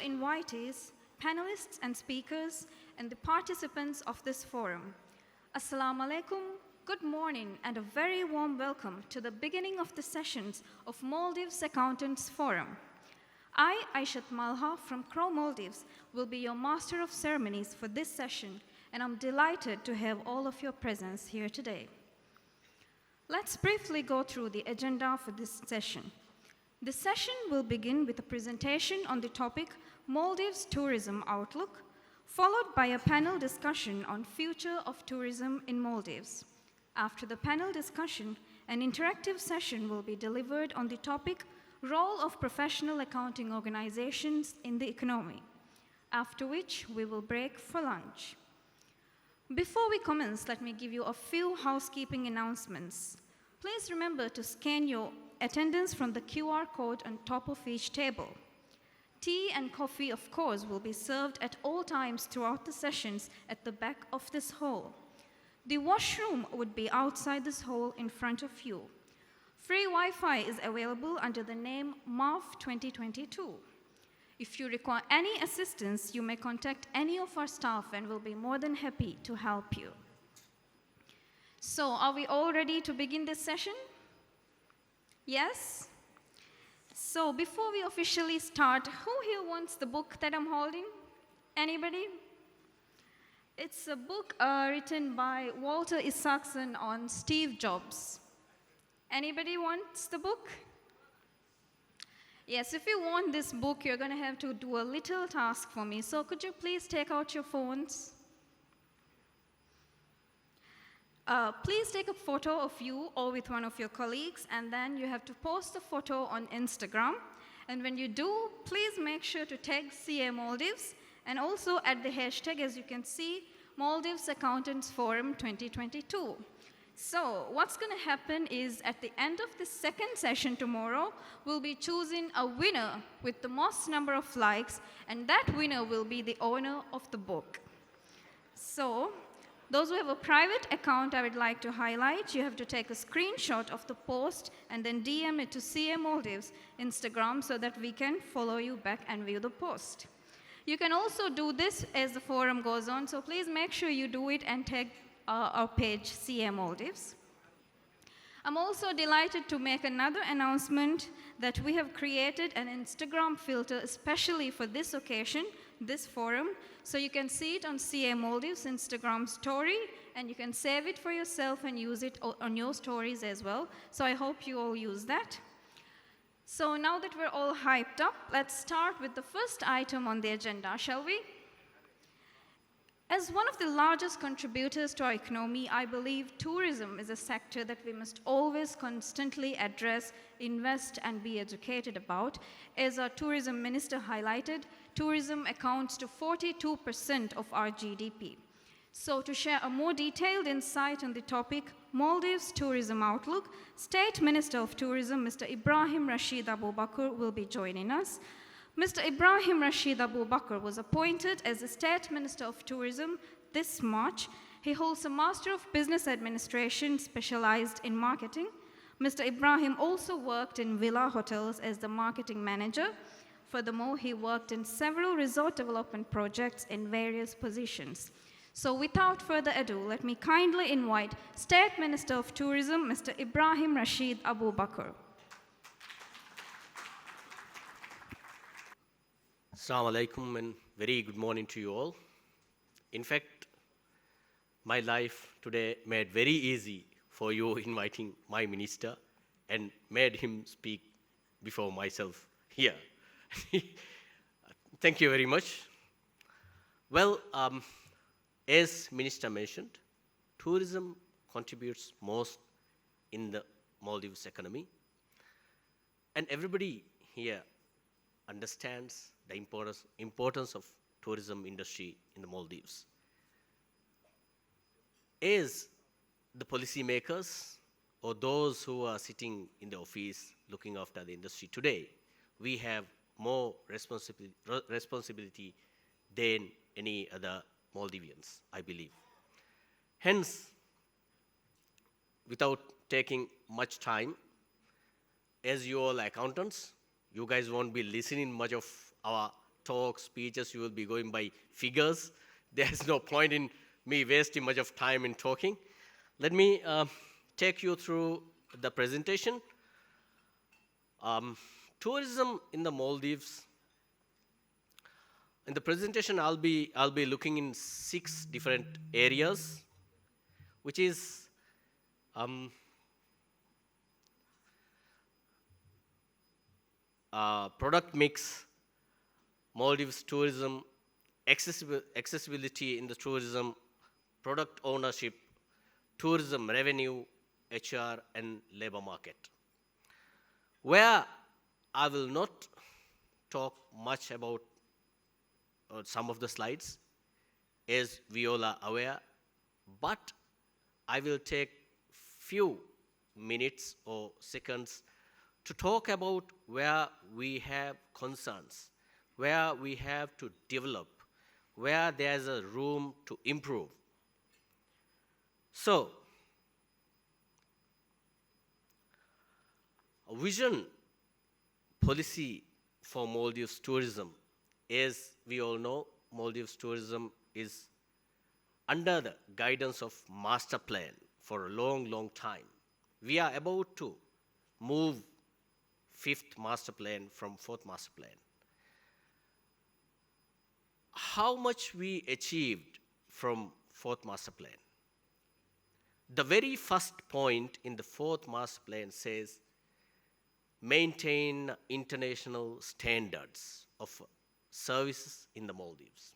invitees, panelists and speakers, and the participants of this forum. Assalamu alaikum, good morning, and a very warm welcome to the beginning of the sessions of Maldives Accountants Forum. I, Aishat Malha from Crow Maldives, will be your master of ceremonies for this session, and I'm delighted to have all of your presence here today. Let's briefly go through the agenda for this session. The session will begin with a presentation on the topic Maldives Tourism Outlook, followed by a panel discussion on future of tourism in Maldives. After the panel discussion, an interactive session will be delivered on the topic Role of Professional Accounting Organizations in the Economy, after which we will break for lunch. Before we commence, let me give you a few housekeeping announcements. Please remember to scan your attendance from the QR code on top of each table. Tea and coffee, of course, will be served at all times throughout the sessions at the back of this hall. The washroom would be outside this hall in front of you. Free Wi-Fi is available under the name MAF 2022. If you require any assistance, you may contact any of our staff and we'll be more than happy to help you. So, are we all ready to begin this session? Yes? So, before we officially start, who here wants the book that I'm holding? Anybody? It's a book written by Walter Isaacson on Steve Jobs. Anybody wants the book? Yes, if you want this book, you're going to have to do a little task for me. So could you please take out your phones? Please take a photo of you or with one of your colleagues, and then you have to post the photo on Instagram. And when you do, please make sure to tag CA Maldives, and also add the hashtag, as you can see, Maldives Accountants Forum 2022. So what's going to happen is at the end of the second session tomorrow, we'll be choosing a winner with the most number of likes, and that winner will be the owner of the book. So those who have a private account, I would like to highlight, you have to take a screenshot of the post and then DM it to CA Maldives Instagram so that we can follow you back and view the post. You can also do this as the forum goes on, so please make sure you do it and tag our page, CA Maldives. I'm also delighted to make another announcement that we have created an Instagram filter especially for this occasion, this forum, so you can see it on CA Maldives Instagram story, and you can save it for yourself and use it on your stories as well. So I hope you all use that. So now that we're all hyped up, let's start with the first item on the agenda, shall we? As one of the largest contributors to our economy, I believe tourism is a sector that we must always constantly address, invest, and be educated about. As our tourism minister highlighted, tourism accounts to 42% of our GDP. So to share a more detailed insight on the topic, Maldives Tourism Outlook, State Minister of Tourism, Mr. Ibrahim Rasheed Aboobakuru, will be joining us. Mr. Ibrahim Rasheed Aboobakuru was appointed as the State Minister of Tourism this March. He holds a Master of Business Administration specialized in marketing. Mr. Ibrahim also worked in villa hotels as the marketing manager. Furthermore, he worked in several resort development projects in various positions. So without further ado, let me kindly invite State Minister of Tourism, Mr. Ibrahim Rasheed Aboobakuru. Assalamu alaikum and very good morning to you all. In fact, my life today made very easy for you inviting my minister and made him speak before myself here. Thank you very much. Well, as Minister mentioned, tourism contributes most in the Maldives economy, and everybody here understands the importance of tourism industry in the Maldives. As the policymakers or those who are sitting in the office looking after the industry today, we have more responsibility than any other Maldivians, I believe. Hence, without taking much time, as you all accountants, you guys won't be listening much of our talk, speeches, you will be going by figures. There's no point in me wasting much of time in talking. Let me take you through the presentation. Tourism in the Maldives. In the presentation, I'll be looking in 6 different areas, which is product mix, Maldives tourism, accessibility in the tourism, product ownership, tourism revenue, HR, and labor market. Where I will not talk much about some of the slides, as we all are aware, but I will take few minutes or seconds to talk about where we have concerns, where we have to develop, where there's a room to improve. So, a vision policy for Maldives tourism. As we all know, Maldives tourism is under the guidance of master plan for a long, long time. We are about to move 5th master plan from 4th master plan. How much we achieved from 4th master plan? The very first point in the 4th master plan says maintain international standards of services in the Maldives.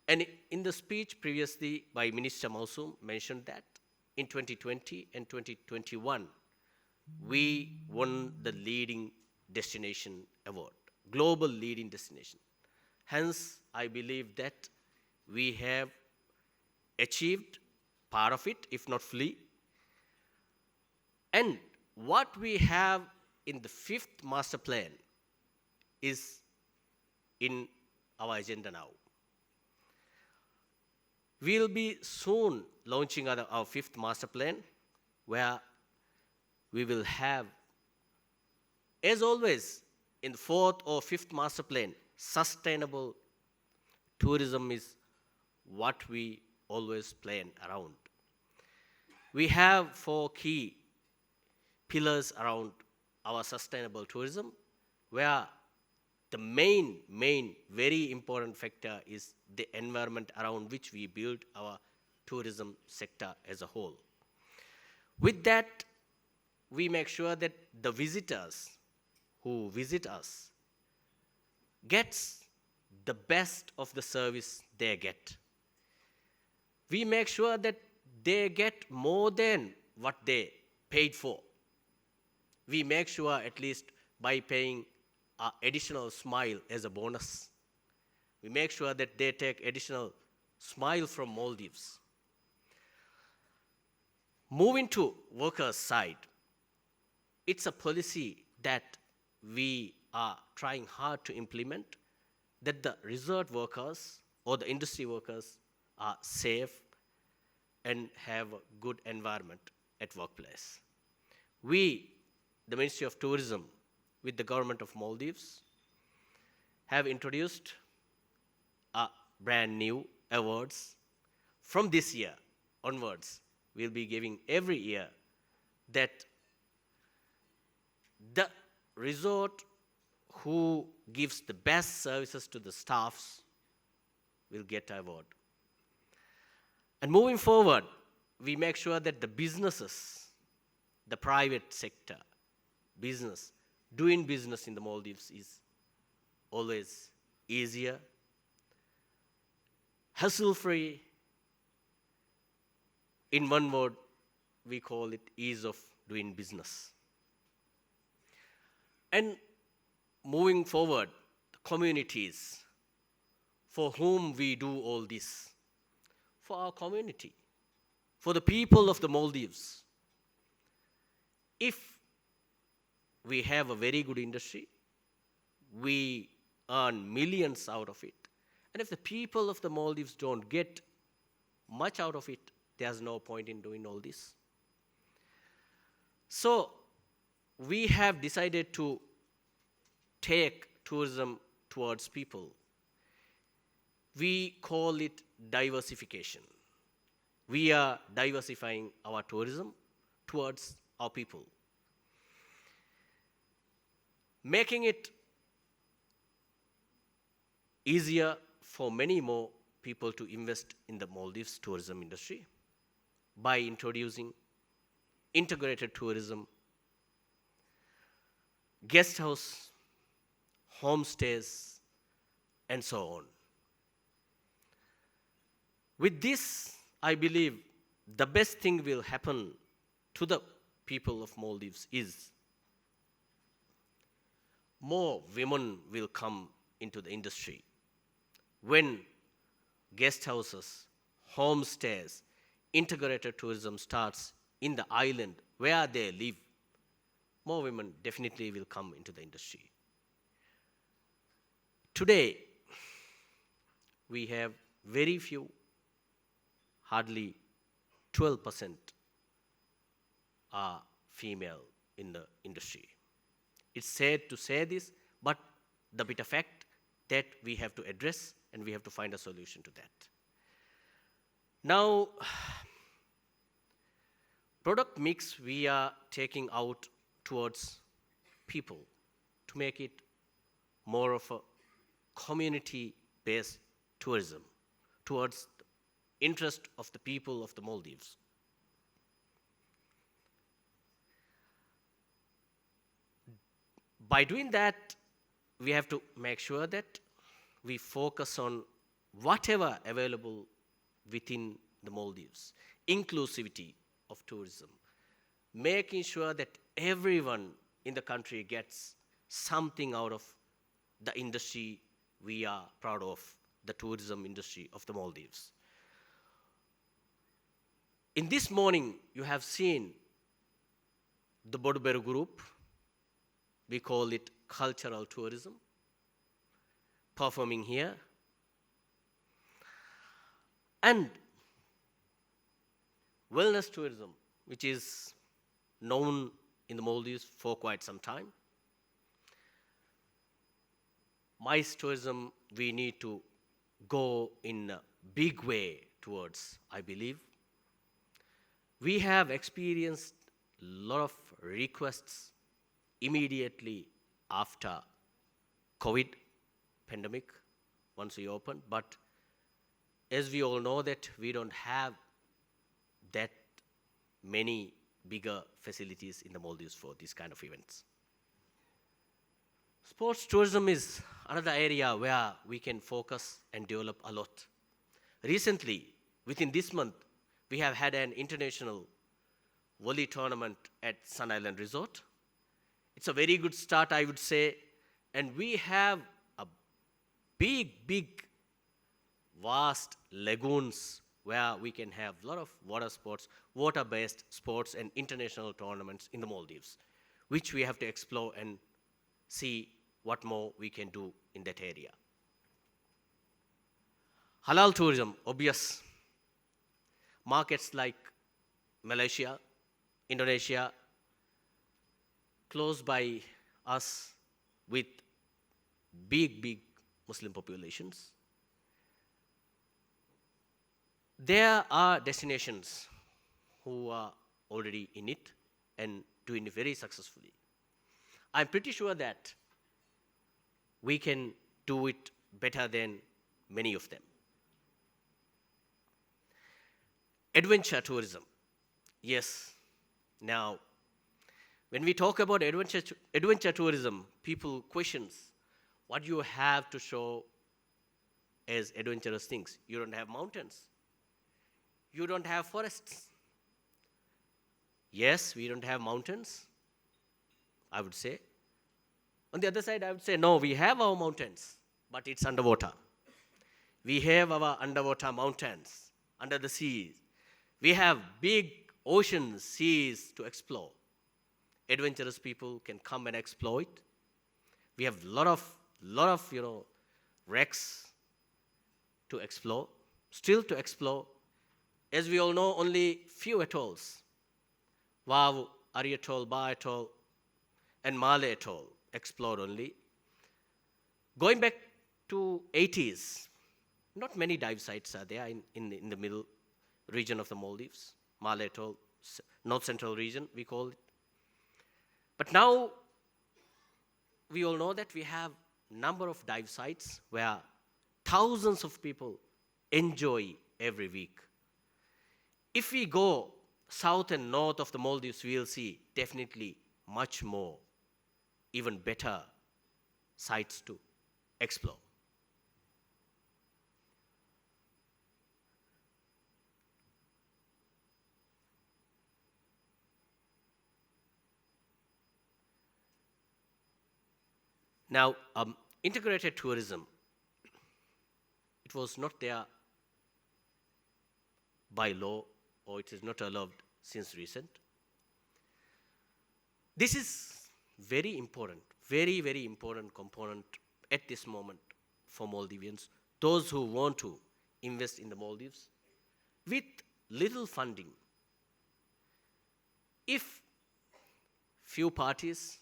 And in the speech previously by Minister Mausum mentioned that in 2020 and 2021, we won the leading destination award, global leading destination. Hence, I believe that we have achieved part of it, if not fully. And what we have in the 5th master plan is in our agenda now. We'll be soon launching our 5th master plan, where we will have, as always, in the 4th or 5th master plan, sustainable tourism is what we always plan around. We have 4 key pillars around our sustainable tourism, where the main, very important factor is the environment around which we build our tourism sector as a whole. With that, we make sure that the visitors who visit us gets the best of the service they get. We make sure that they get more than what they paid for. We make sure, at least by paying an additional smile as a bonus, we make sure that they take additional smile from Maldives. Moving to workers' side, it's a policy that we are trying hard to implement, that the resort workers or the industry workers are safe and have a good environment at workplace. We, the Ministry of Tourism, with the government of Maldives, have introduced a brand new awards. From this year onwards, we'll be giving every year that the resort who gives the best services to the staffs will get an award. And moving forward, we make sure that the businesses, the private sector, business, doing business in the Maldives is always easier, hassle-free. In one word, we call it ease of doing business. And moving forward, the communities for whom we do all this, for our community, for the people of the Maldives. If we have a very good industry, we earn millions out of it. And if the people of the Maldives don't get much out of it, there's no point in doing all this. So we have decided to take tourism towards people. We call it diversification. We are diversifying our tourism towards our people, making it easier for many more people to invest in the Maldives tourism industry by introducing integrated tourism, guest house, homestays, and so on. With this, I believe the best thing will happen to the people of Maldives is more women will come into the industry. When guest houses, homestays, integrated tourism starts in the island where they live, more women definitely will come into the industry. Today, we have very few, hardly 12% are female in the industry. It's sad to say this, but the bitter fact that we have to address and we have to find a solution to that. Now, product mix we are taking out towards people to make it more of a community-based tourism towards the interest of the people of the Maldives. By doing that, we have to make sure that we focus on whatever available within the Maldives, inclusivity of tourism, making sure that everyone in the country gets something out of the industry we are proud of, the tourism industry of the Maldives. In this morning, you have seen the Aboobakuru group, we call it cultural tourism, performing here. And wellness tourism, which is known in the Maldives for quite some time. MICE tourism, we need to go in a big way towards, I believe. We have experienced a lot of requests immediately after COVID pandemic, once we opened, but as we all know that we don't have that many bigger facilities in the Maldives for these kind of events. Sports tourism is another area where we can focus and develop a lot. Recently, within this month, we have had an international volley tournament at Sun Island Resort. It's a very good start, I would say, and we have a big, vast lagoons where we can have a lot of water sports, water-based sports and international tournaments in the Maldives, which we have to explore and see what more we can do in that area. Halal tourism, obvious. Markets like Malaysia, Indonesia, close by us with big Muslim populations. There are destinations who are already in it and doing it very successfully. I'm pretty sure that we can do it better than many of them. Adventure tourism. Yes. Now, when we talk about adventure tourism, people questions what you have to show as adventurous things. You don't have mountains. You don't have forests. Yes, we don't have mountains, I would say. On the other side, I would say, no, we have our mountains, but it's underwater. We have our underwater mountains, under the seas. We have big oceans, seas to explore. Adventurous people can come and explore it. We have lot of wrecks to explore, still to explore. As we all know, only few atolls, Wow, Ari Atoll, Ba Atoll, and Male Atoll, explored only. Going back to 80s, not many dive sites are there in the middle region of the Maldives, Malay Atoll, North Central region, we call it. But now, we all know that we have number of dive sites where thousands of people enjoy every week. If we go south and north of the Maldives, we will see definitely much more, even better sites to explore. Now, integrated tourism, it was not there by law, or it is not allowed since recent. This is very important, very, very important component at this moment for Maldivians, those who want to invest in the Maldives with little funding. If few parties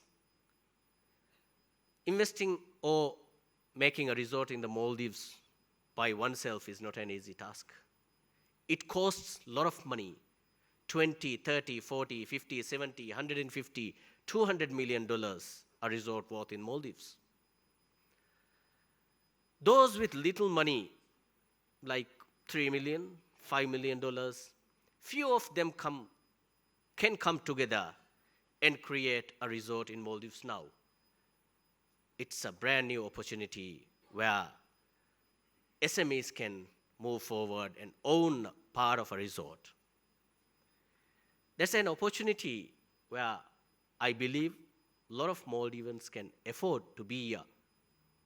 investing or making a resort in the Maldives by oneself is not an easy task. It costs a lot of money, 20, 30, 40, 50, 70, 150, $200 million a resort worth in Maldives. Those with little money, like $3 million, $5 million, few of them can come together and create a resort in Maldives now. It's a brand new opportunity where SMEs can move forward and own part of a resort. That's an opportunity where I believe a lot of Maldivians can afford to be a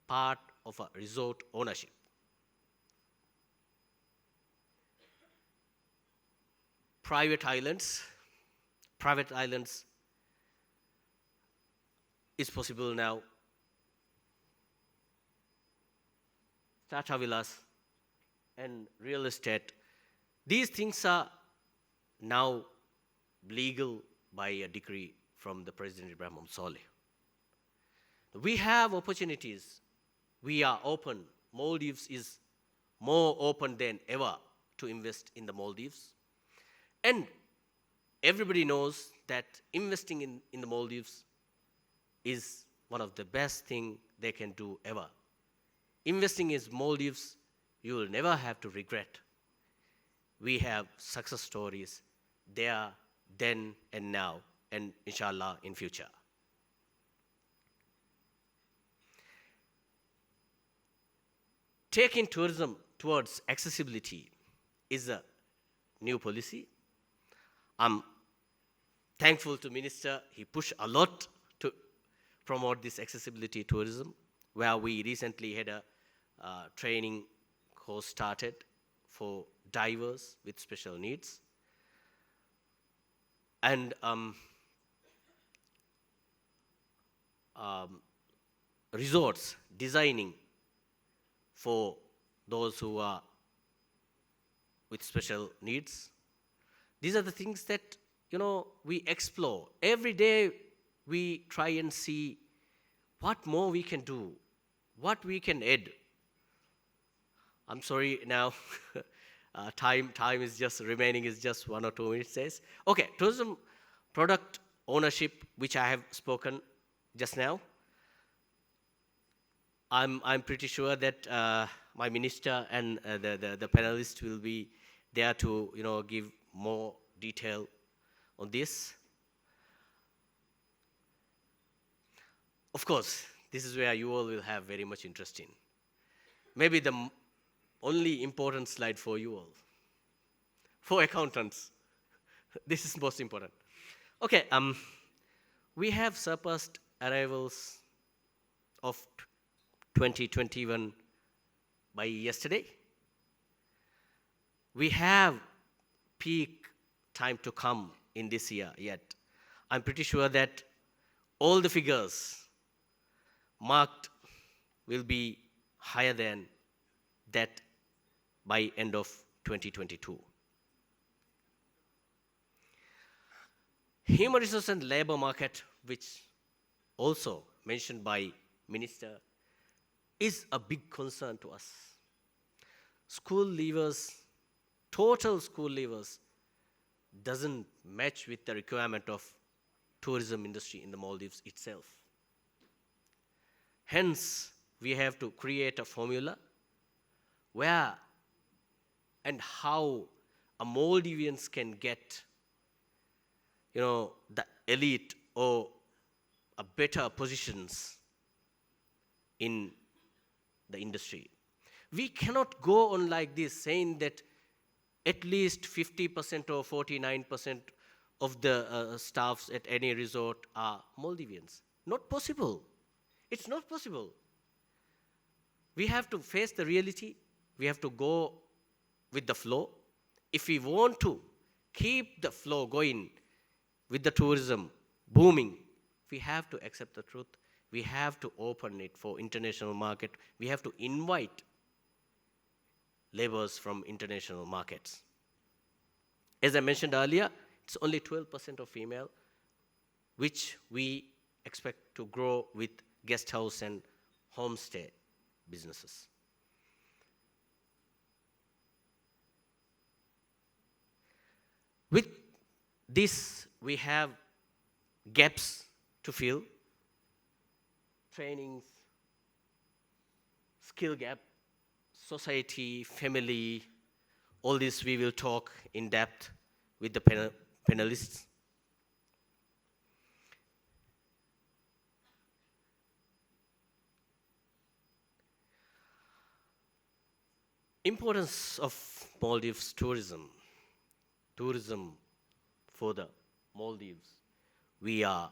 part of a resort ownership. Private islands is possible now. Tata villas and real estate, these things are now legal by a decree from the President Ibrahim Rasheed. We have opportunities. We are open. Maldives is more open than ever to invest in the Maldives. And everybody knows that investing in the Maldives is one of the best things they can do ever. Investing in Maldives, you will never have to regret. We have success stories there, then, and now, and inshallah in future. Taking tourism towards accessibility is a new policy. I'm thankful to Minister. He pushed a lot to promote this accessibility tourism, where we recently had a training course started for divers with special needs. And resorts designing for those who are with special needs. These are the things that, we explore. Every day we try and see what more we can do, what we can add. I'm sorry now, time is just remaining is just 1 or 2 minutes says. Okay, tourism product ownership, which I have spoken just now. I'm pretty sure that my minister and the panelists will be there to give more detail on this. Of course, this is where you all will have very much interest in. Maybe the only important slide for you all. For accountants, this is most important. Okay, we have surpassed arrivals of 2021 by yesterday. We have peak time to come in this year yet. I'm pretty sure that all the figures marked will be higher than that by end of 2022. Human resource and labor market, which also mentioned by Minister, is a big concern to us. School leavers, total school leavers, doesn't match with the requirement of tourism industry in the Maldives itself. Hence, we have to create a formula where and how a Maldivians can get, the elite or a better positions in the industry. We cannot go on like this saying that at least 50% or 49% of the staffs at any resort are Maldivians. Not possible. It's not possible. We have to face the reality. We have to go with the flow. If we want to keep the flow going with the tourism booming, we have to accept the truth. We have to open it for international market. We have to invite laborers from international markets. As I mentioned earlier, it's only 12% of female, which we expect to grow with guest house and homestay businesses. With this, we have gaps to fill, trainings, skill gap, society, family, all this we will talk in depth with the panelists. Importance of Maldives tourism. Tourism for the Maldives. We are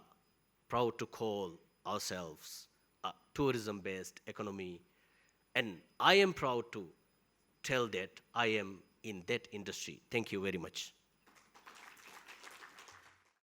proud to call ourselves a tourism-based economy, and I am proud to tell that I am in that industry. Thank you very much.